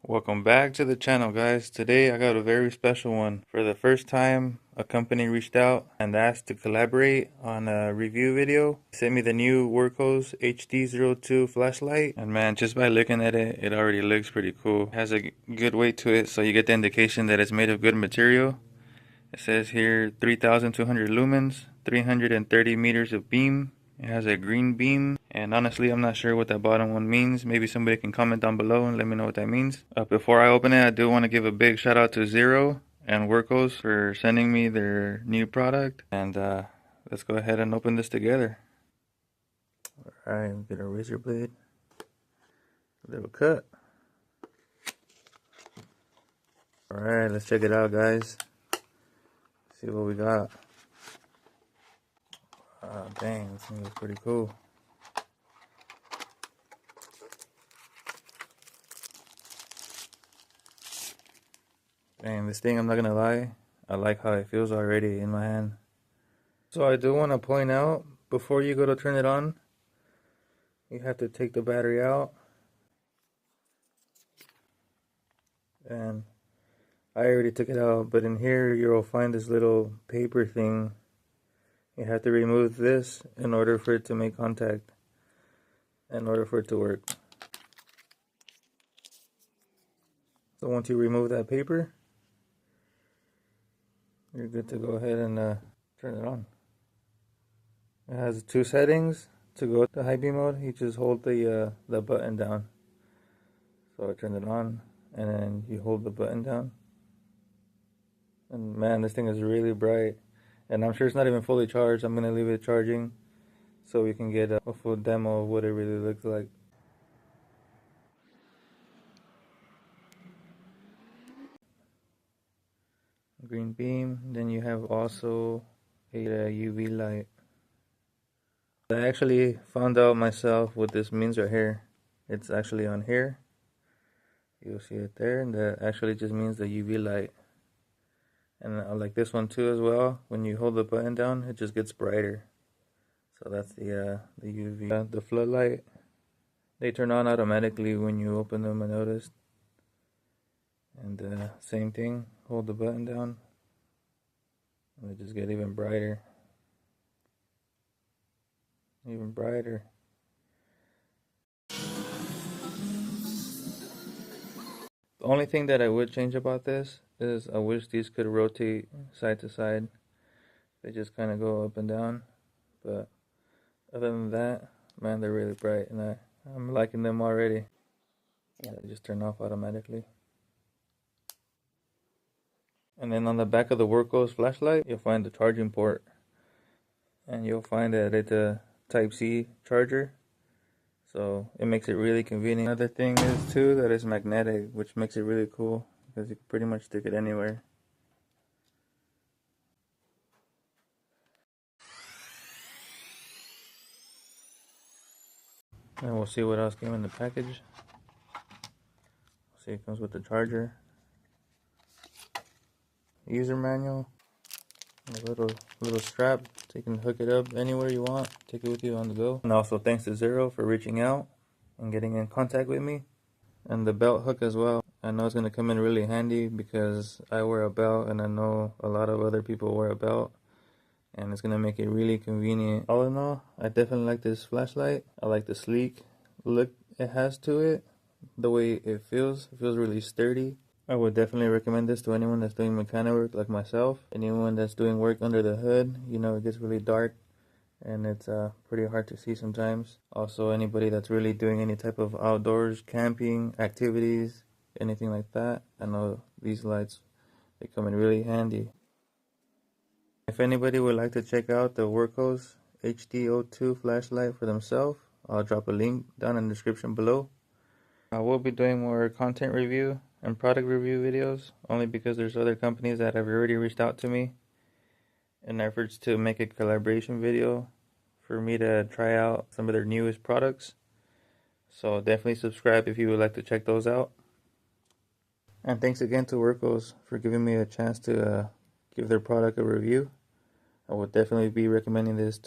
Welcome back to the channel, guys. Today I got a very special one. For the first time, a company reached out and asked to collaborate on a review video. Sent me the new Wurkkos HD02 flashlight, and man, just by looking at it, it already looks pretty cool. It has a good weight to it, so you get the indication that it's made of good material. It says here 3,200 lumens, 330 meters of beam. It has a green beam, and honestly I'm not sure what that bottom one means. Maybe somebody can comment down below and let me know what that means. Before I open it, I do want to give a big shout out to Zero and Wurkkos for sending me their new product. And let's go ahead and open this together. Alright, get a razor blade. A little cut. Alright, let's check it out, guys. See what we got. Dang, this thing looks pretty cool. Dang, this thing, I'm not gonna lie, I like how it feels already in my hand. So I do want to point out, before you go to turn it on, you have to take the battery out. And I already took it out, but in here you'll find this little paper thing. You have to remove this in order for it to make contact, in order for it to work. So once you remove that paper, you're good to go ahead and turn it on. It has two settings. To go to high beam mode, you just hold the button down. So I turned it on, and then you hold the button down. And man, this thing is really bright. And I'm sure it's not even fully charged. I'm going to leave it charging so we can get a full demo of what it really looks like. Green beam. Then you have also a UV light. I actually found out myself what this means right here. It's actually on here. You'll see it there, and that actually just means the UV light. And I like this one too as well. When you hold the button down, it just gets brighter. So that's the UV. The floodlight, they turn on automatically when you open them, I noticed. And same thing, hold the button down, and they just get even brighter. Even brighter. The only thing that I would change about this is I wish these could rotate side to side. They just kind of go up and down. But other than that, man, they're really bright, and I'm liking them already. Yeah, they just turn off automatically. And then on the back of the Wurkkos flashlight, you'll find the charging port. And you'll find that it's a Type-C charger. So it makes it really convenient. Another thing is too that it's magnetic, which makes it really cool because you can pretty much stick it anywhere. And we'll see what else came in the package. See, it comes with the charger, user manual, a little strap so you can hook it up anywhere you want, take it with you on the go. And also thanks to Zero for reaching out and getting in contact with me. And the belt hook as well. I know it's going to come in really handy because I wear a belt and I know a lot of other people wear a belt. And it's going to make it really convenient. All in all, I definitely like this flashlight. I like the sleek look it has to it. The way it feels really sturdy. I would definitely recommend this to anyone that's doing mechanic work like myself. Anyone that's doing work under the hood. You know, it gets really dark and it's pretty hard to see sometimes. Also, anybody that's really doing any type of outdoors, camping, activities, anything like that. I know these lights, they come in really handy. If anybody would like to check out the Wurkkos HD02 flashlight for themselves, I'll drop a link down in the description below. I will be doing more content review and product review videos, only because there's other companies that have already reached out to me in efforts to make a collaboration video for me to try out some of their newest products. So definitely subscribe if you would like to check those out. And thanks again to Wurkkos for giving me a chance to give their product a review. I would definitely be recommending this